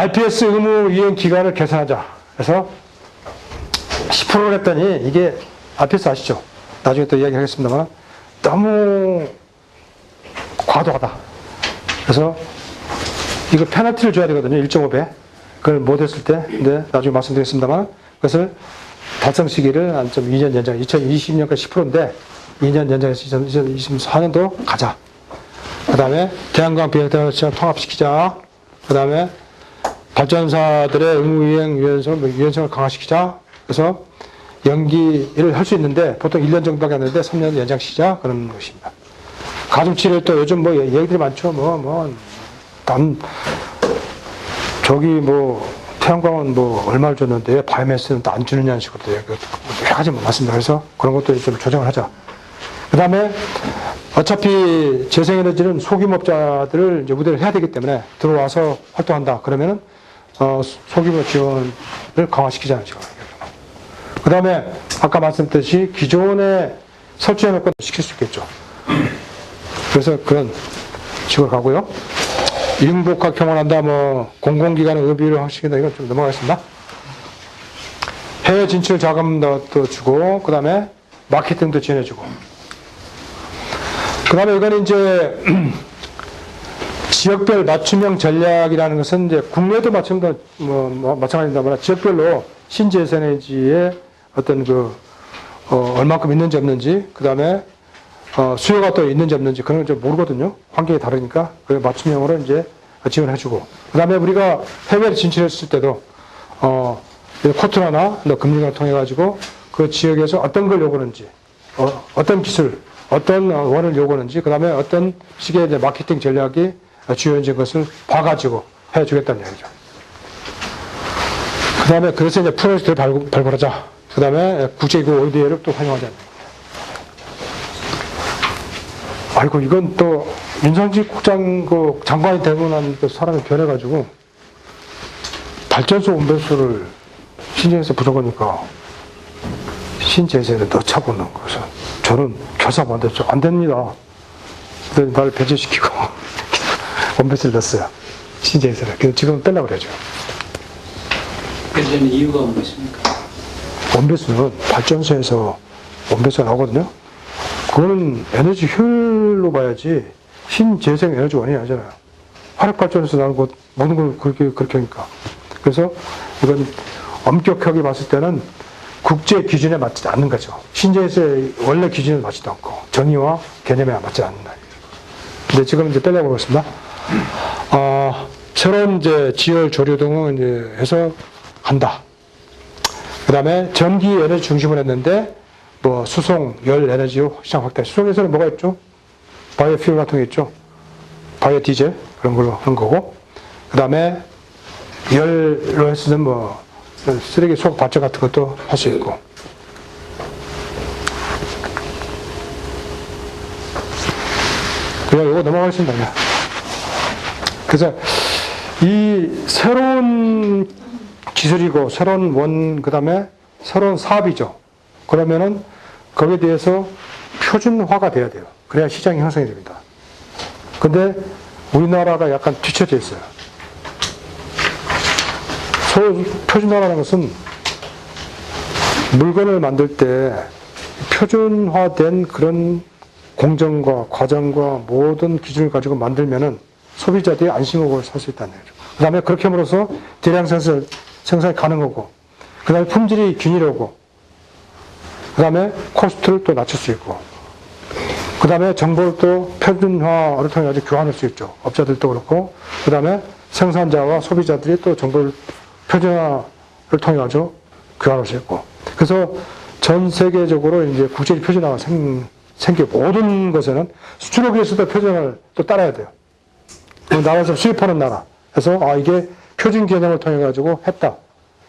IPS 의무 이행 기간을 개선하자. 그래서 10%를 했더니 이게 IPS 아시죠? 나중에 또 이야기하겠습니다만 너무 과도하다. 그래서 이거 페널티를 줘야 되거든요. 1.5배. 그걸 못했을 때, 근데 나중에 말씀드리겠습니다만 그것을 달성 시기를 한 좀 2년 연장, 2020년까지 10%인데 2년 연장해서 2024년도 가자. 그 다음에 태양광 비핵화를 통합시키자. 그 다음에 발전사들의 의무이행 유연성을 강화시키자. 그래서 연기를 할 수 있는데 보통 1년 정도밖에 안 되는데 3년 연장시키자. 그런 것입니다. 가중치를 또 요즘 뭐 얘기들이 많죠. 태양광은 얼마를 줬는데 바이오매스는 또 안 주느냐는 식으로 여러 가지 많습니다. 그래서 그런 것도 좀 조정을 하자. 그 다음에 어차피 재생에너지는 소규모업자들을 이제 우대를 해야 되기 때문에 들어와서 활동한다. 그러면은 소규모 지원을 강화시키자는 식으로. 그 다음에 아까 말씀드렸듯이 기존에 설치해놓고 시킬 수 있겠죠. 그래서 그런 식으로 가고요. 인복학 경험한다, 공공기관의 의비를 확실히다. 이건 좀 넘어가겠습니다. 해외 진출 자금도 주고, 그 다음에 마케팅도 지원해주고. 그 다음에 이거는 이제, 지역별 맞춤형 전략이라는 것은 이제 국내도 마찬가지입니다만 지역별로 신재생에너지의 어떤 얼마큼 있는지 없는지, 그 다음에 수요가 또 있는지 없는지 그런 걸 좀 모르거든요. 환경이 다르니까. 그 맞춤형으로 이제 지원해주고. 그 다음에 우리가 해외에 진출했을 때도, 코트라나 금융을 통해가지고 그 지역에서 어떤 걸 요구하는지, 어떤 기술, 어떤 원을 요구하는지, 그 다음에 어떤 식의 이제 마케팅 전략이 주요한 것을 봐가지고 해주겠다는 얘기죠. 그 다음에 그래서 이제 프로젝트를 발굴하자. 그 다음에 국제기구 OED를 또 활용하자. 아이고, 이건 또, 민상직 장관이 되고 난 사람이 변해가지고, 발전소 온배수를 신재에서 부족하니까, 신재생에 넣자고 넣은 거죠. 저는 결사가 안 됐죠. 안 됩니다. 그래서 나를 배제시키고, 온배수를 넣었어요. 신재생에. 그래서 지금 떼려고 그러죠. 그래서 이유가 무엇입니까? 온배수는 발전소에서 온배수가 나오거든요. 그거는 에너지 효율로 봐야지 신재생 에너지원이 아니잖아요. 화력발전에서 나오는 것 모든 걸 그렇게 하니까. 그래서 이건 엄격하게 봤을 때는 국제 기준에 맞지 않는 거죠. 신재생의 원래 기준에 맞지도 않고 정의와 개념에 맞지 않는다. 근데 지금 이제 떼려고 하겠습니다. 새로운 이제 지열 조류 등을 이제 해서 한다. 그 다음에 전기 에너지 중심으로 했는데 수송, 열 에너지 시장 확대. 수송에서는 뭐가 있죠? 바이오퓨얼 같은 게 있죠? 바이오 디젤, 그런 걸로 한 거고. 그 다음에 열로 했으면 쓰레기 수거 발전 같은 것도 할 수 있고. 그냥 이거 넘어가겠습니다. 그냥. 그래서 이 새로운 기술이고, 새로운 그 다음에 새로운 사업이죠. 그러면은 거기에 대해서 표준화가 돼야 돼요. 그래야 시장이 형성이 됩니다. 근데 우리나라가 약간 뒤처져 있어요. 표준화라는 것은 물건을 만들 때 표준화된 그런 공정과 과정과 모든 기준을 가지고 만들면은 소비자들이 안심하고 살 수 있다는 거죠. 그 다음에 그렇게 함으로써 대량 생산이 가능하고, 그 다음에 품질이 균일하고, 그 다음에 코스트를 또 낮출 수 있고, 그 다음에 정보를 또 표준화를 통해 가지고 교환할 수 있죠. 업자들도 그렇고, 그 다음에 생산자와 소비자들이 또 정보를 표준화를 통해 가지고 교환할 수 있고. 그래서 전 세계적으로 이제 국제적 표준화가 생기고, 모든 것에는 수출하기 위해서도 표준화를 또 따라야 돼요. 나라에서 수입하는 나라. 그래서 이게 표준 개념을 통해 가지고 했다.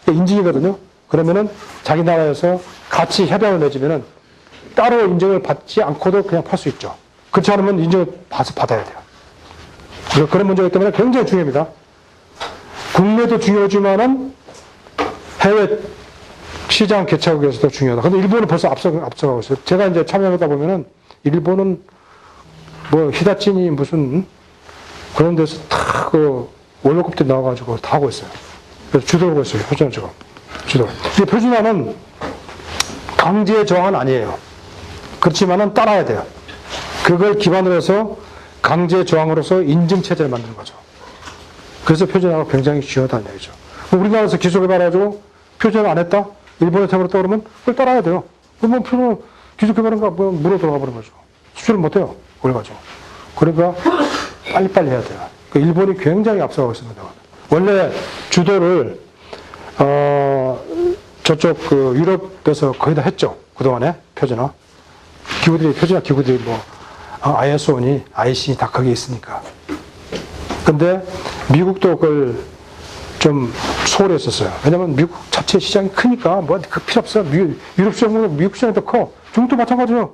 이게 인증이거든요. 그러면은 자기 나라에서 같이 협약을 맺으면은 따로 인정을 받지 않고도 그냥 팔 수 있죠. 그렇지 않으면 인정을 받아야 돼요. 그런 문제이기 때문에 굉장히 중요합니다. 국내도 중요하지만은 해외 시장 개척하기 위해서도 중요하다. 근데 일본은 벌써 앞서가고 있어요. 제가 이제 참여하다 보면은 일본은 히다치니 무슨 그런 데서 다 월급도 나와가지고 다 하고 있어요. 그래서 주도를 하고 있어요. 표준화 지금. 주도. 이 표준화는 강제 저항은 아니에요. 그렇지만은 따라야 돼요. 그걸 기반으로 해서 강제 저항으로서 인증체제를 만드는 거죠. 그래서 표준화가 굉장히 중요하다는 얘기죠. 우리나라에서 기술 개발해가지고 표준화 안 했다? 일본의 템으로 떠오르면 그걸 따라야 돼요. 그러면 표준 기술 개발인가 뭐 물어 들어가 버린 거죠. 수출을 못 해요. 그래가지고. 그러니까 빨리빨리 해야 돼요. 그 일본이 굉장히 앞서가고 있습니다. 원래 주도를 저쪽 그 유럽에서 거의 다 했죠. 그동안에 표준화. 기구들이 표준화 기구들이 뭐 ISO니 IC니 다 거기에 있으니까. 근데 미국도 그걸 좀 소홀히 했었어요. 왜냐면 미국 자체 시장이 크니까 뭐 그 필요 없어. 유럽 시장보다 미국 시장이 더 커. 중국도 마찬가지예요.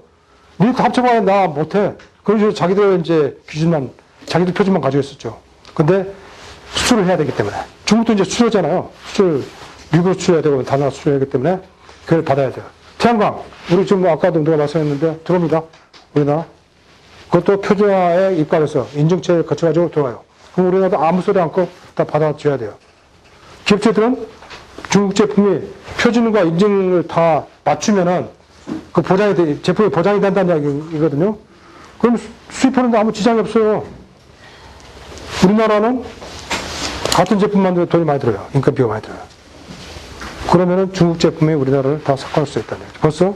미국 합쳐봐야 나 못해. 그래서 자기들 이제 기준만, 자기들 표준만 가지고 있었죠. 근데 수출을 해야 되기 때문에. 중국도 이제 수출하잖아요. 미국으로 수출해야 되고 다른 나라 수출해야 되기 때문에 그걸 받아야 돼요. 태양광. 우리 지금 뭐 아까도 누가 말씀했는데 들어옵니다. 우리나라. 그것도 표준화에 입각해서 인증체를 거쳐가지고 들어와요. 그럼 우리나라도 아무 소리 않고 다 받아줘야 돼요. 기업체들은 중국 제품이 표준과 인증을 다 맞추면은 그 제품이 보장이 된다는 이야기거든요. 그럼 수입하는데 아무 지장이 없어요. 우리나라는 같은 제품 만드는 돈이 많이 들어요. 인건비가 많이 들어요. 그러면은 중국 제품이 우리나라를 다 삭감할 수 있다는 얘기죠. 벌써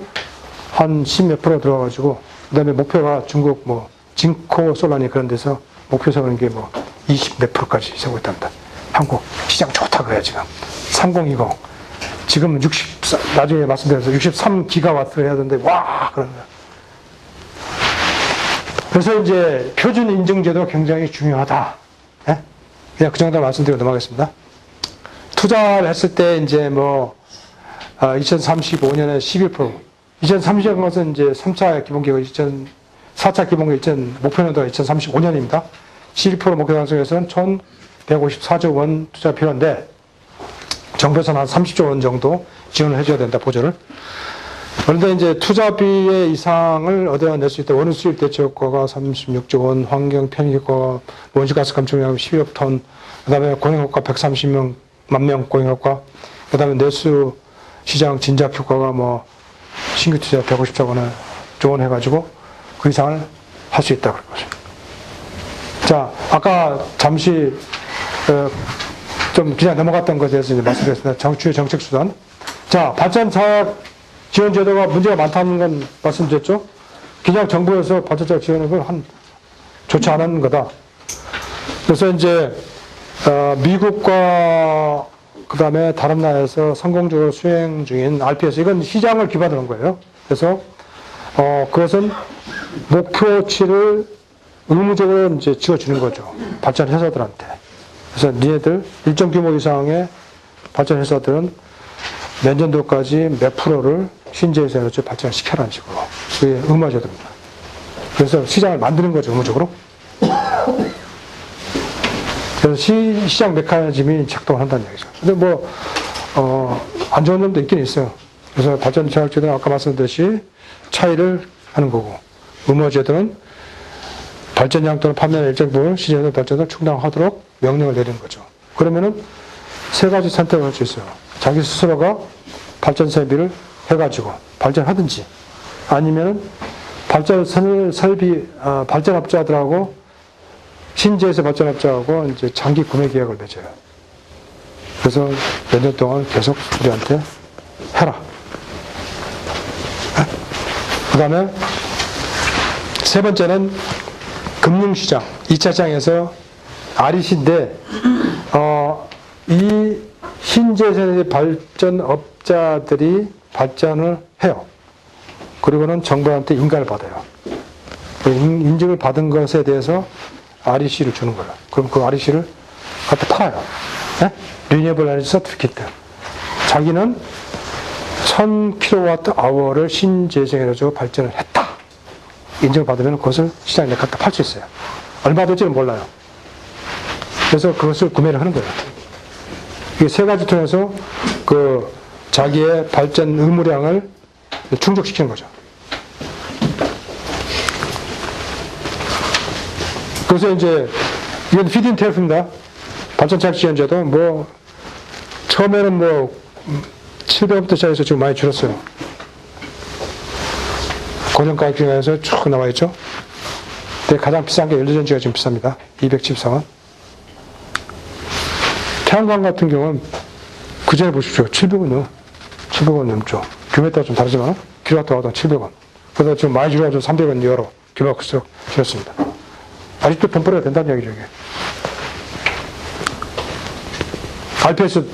한 10몇 프로 들어와가지고, 그 다음에 목표가 중국 뭐, 징코 솔라니 그런 데서 목표 세우는 게 뭐, 20 몇 프로까지 세우고 있답니다. 한국 시장 좋다고 해요, 지금. 3020. 지금 나중에 말씀드려서 63기가와트 해야 되는데, 와! 그런 거야. 그래서 이제 표준 인증제도 굉장히 중요하다. 예? 그냥 그 정도 말씀드리고 넘어가겠습니다. 투자를 했을 때 이제 뭐, 2035년에 11%. 2030년 것은 이제 3차 기본계획, 4차 기본계획, 목표년도가 2035년입니다. 11% 목표 달성에서는 1,154조 원 투자 필요한데, 정부에서는 한 30조 원 정도 지원을 해줘야 된다, 보조를. 그런데 이제 투자비의 이상을 얻어야 낼 수 있다. 원유 수입 대체 효과가 36조 원, 환경 편익 효과, 온실가스 감축량 12억 톤, 그 다음에 고용 효과 130만 명 고용 효과, 그 다음에 내수 시장 진작 효과가 뭐 신규 투자 150조 원을 조언해가지고 그 이상을 할 수 있다. 그런 거죠. 자, 아까 잠시 좀 그냥 넘어갔던 것에 대해서 이제 말씀드렸습니다. 주요 정책 수단. 자, 발전 사업 지원 제도가 문제가 많다는 건 말씀드렸죠. 그냥 정부에서 발전 사업 지원을 좋지 않은 거다. 그래서 이제 미국과 그 다음에 다른 나라에서 성공적으로 수행 중인 RPS, 이건 시장을 기반으로 한 거예요. 그래서 그것은 목표치를 의무적으로 이제 지어주는 거죠. 발전 회사들한테. 그래서 니네들 일정 규모 이상의 발전 회사들은 내년도까지 몇 프로를 신재생 에너지 발전을 시켜라는 식으로. 그게 의무제도입니다. 그래서 시장을 만드는 거죠, 의무적으로. 그래서 시장 메커니즘이 작동을 한다는 얘기죠. 근데 뭐, 안 좋은 점도 있긴 있어요. 그래서 발전 전략제도는 아까 말씀드렸듯이 차이를 하는 거고, 의무제도는 발전량 또는 판매량 일정 부분 시제도 발전을 충당하도록 명령을 내리는 거죠. 그러면은 세 가지 선택을 할 수 있어요. 자기 스스로가 발전 설비를 해가지고 발전하든지, 아니면은 발전업자들하고 신재생 발전업자하고 이제 장기 구매 계약을 맺어요. 그래서 몇 년 동안 계속 우리한테 해라. 그 다음에 세 번째는 금융시장, 2차 시장에서 REC인데, 이 신재생 발전업자들이 발전을 해요. 그리고는 정부한테 인가를 받아요. 인증을 받은 것에 대해서 REC를 주는 거예요. 그럼 그 REC를 갖다 팔아요. 네? Renewable Energy Certificate. 자기는 1000kWh를 신재생에너지로 발전을 했다. 인증을 받으면 그것을 시장에 갖다 팔 수 있어요. 얼마 될지는 몰라요. 그래서 그것을 구매를 하는 거예요. 이게 세 가지 통해서 그 자기의 발전 의무량을 충족시키는 거죠. 그래서 이제 이건 feed-in tariff입니다. 발전차익 지원제도 뭐 처음에는 뭐 700원부터 시작해서 지금 많이 줄었어요. 고정가격 중에서 쭉 나와 있죠. 근데 가장 비싼 게 연료전지가 지금 비쌉니다. 274원. 태양광 같은 경우는 그 전에 보십시오. 700원이요. 700원 넘죠. 규모에 따라 좀 다르지만 킬로와트하고 700원. 그래서 지금 많이 줄어가지고 300원 이하로 규모가 줄었습니다. 아직도 돈 벌어야 된다는 얘기죠, 이게. RPS,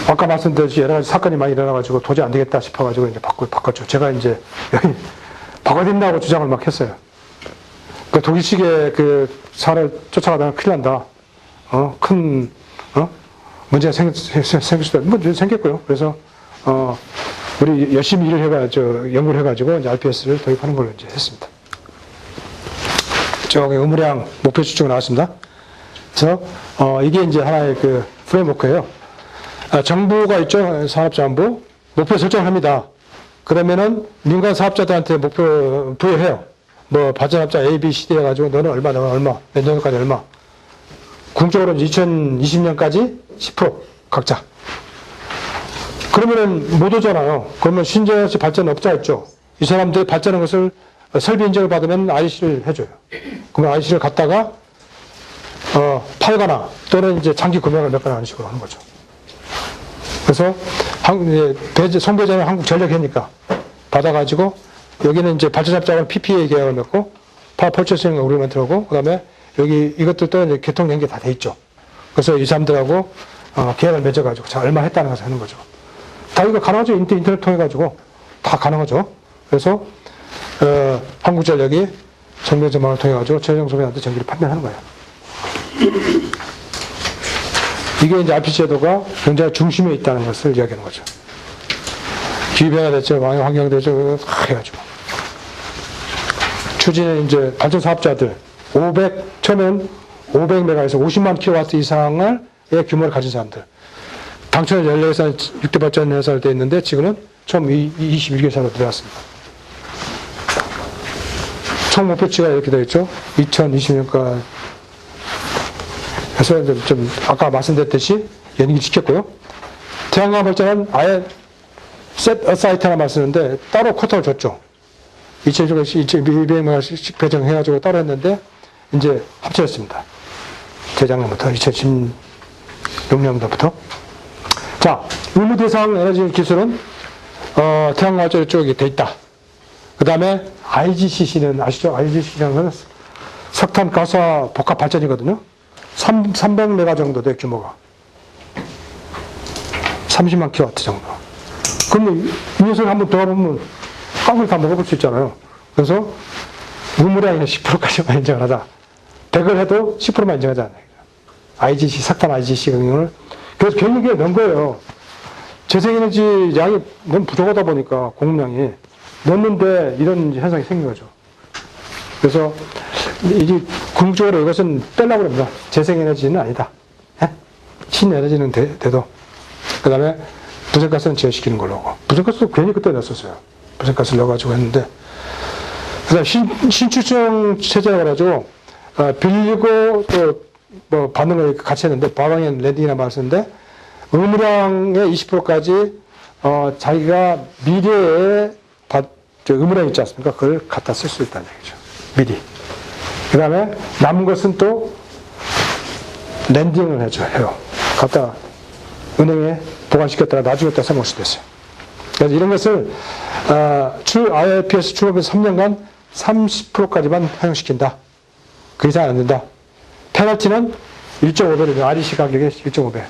아까 말씀드렸듯이 여러 가지 사건이 많이 일어나가지고 도저히 안 되겠다 싶어가지고 이제 바꿨죠. 제가 이제 여기 바꿔야 된다고 주장을 막 했어요. 그 독일식의 그 사를 쫓아가다가 큰일 난다. 문제가 생길 수도, 문제 생겼고요. 그래서, 우리 열심히 연구를 해가지고 이제 RPS를 도입하는 걸로 이제 했습니다. 저기 의무량 목표 추측이 나왔습니다. 그래서, 이게 이제 하나의 그 프레임워크예요. 정부가 있죠. 산업자원부. 목표 설정을 합니다. 그러면은 민간 사업자들한테 목표 부여해요. 뭐, 발전업자 A, B, C, D 해가지고 너는 얼마, 몇 년까지 얼마. 궁적으로는 2020년까지 10% 각자. 그러면은 못 오잖아요. 그러면 신재생 발전업자 있죠. 이 사람들이 발전한 것을 설비 인증을 받으면 IC를 해줘요. 그러면 IC를 갖다가, 팔거나 또는 이제 장기 구매를 몇 번 하는 식으로 하는 거죠. 그래서 손배제는 한국전력회니까 받아가지고 여기는 이제 발전업자하고 PPA 계약을 맺고 파워 퍼체싱 어그리먼트하고 그다음에 여기 이것들도 이제 개통 연계 다 돼 있죠. 그래서 이 사람들하고 계약을 맺어가지고 자 얼마 했다는 것을 하는 거죠. 다 이거 가능하죠. 인터넷 통해 가지고 다 가능하죠. 그래서 한국전력이 정밀전망을 통해 가지고 최종 소비자한테 전기를 판매하는 거예요. 이게 이제 RPS 제도가 굉장히 중심에 있다는 것을 이야기하는 거죠. 기후변화 됐죠, 환경 됐죠, 다 해가지고. 추진은 이제 발전 사업자들, 처음엔 500메가에서 50만 킬로와트 이상의 규모를 가진 사람들. 당초에 14개사 6대 발전 회사로 되어 있는데 지금은 처음 21개사로 들어왔습니다. 총 목표치가 이렇게 되어 있죠. 2020년까지 해서 좀 아까 말씀드렸듯이 연기시켰고요. 태양광 발전은 아예 셋 어사이트 하나 말쓰는데 따로 쿼터를 줬죠. 2200메가씩 배정해가지고 따로 했는데 이제 합쳐졌습니다. 재작년부터 2016년부터. 자, 의무 대상 에너지 기술은 태양광 발전 쪽에 돼 있다. 그 다음에 IGCC는 아시죠? IGCC는 석탄 가스화 복합 발전이거든요. 300메가 정도 돼, 규모가. 30만 킬로와트 정도. 그러면 이 녀석을 한번 들어가보면 깡을 다 먹어볼 수 있잖아요. 그래서 의무량의 10%까지만 인정을 하자. 100을 해도 10%만 인정하자. IGC, 석탄 IGC 경영을. 그래서 결국에 넣은 거예요. 재생에너지 양이 너무 부족하다 보니까 공급량이 넣는데 이런 현상이 생긴 거죠. 그래서 이게 궁극적으로 이것은 빼려고 합니다. 재생에너지는 아니다. 신에너지는 돼도. 그 다음에 부생가스는 제어시키는 걸로 하고. 부생가스도 괜히 그때 넣었었어요. 부생가스를 넣어가지고 했는데. 그 다음에 신출성 체제라고 해가지고, 빌리고 또 뭐 받는 걸 같이 했는데, 과방엔 랜딩이나 말쓰는데, 의무량의 20%까지, 자기가 미래에 의무량 있지 않습니까? 그걸 갖다 쓸 수 있다는 얘기죠. 미리. 그 다음에 남은 것은 또 랜딩을 해요. 갖다 은행에 보관시켰다가 나중에 또 써먹을 수도 있어요. 그래서 이런 것을 IRPS 출범해서 3년간 30%까지만 허용시킨다. 그 이상 안 된다. 페널티는 1.5배입니다. REC 가격의 1.5배.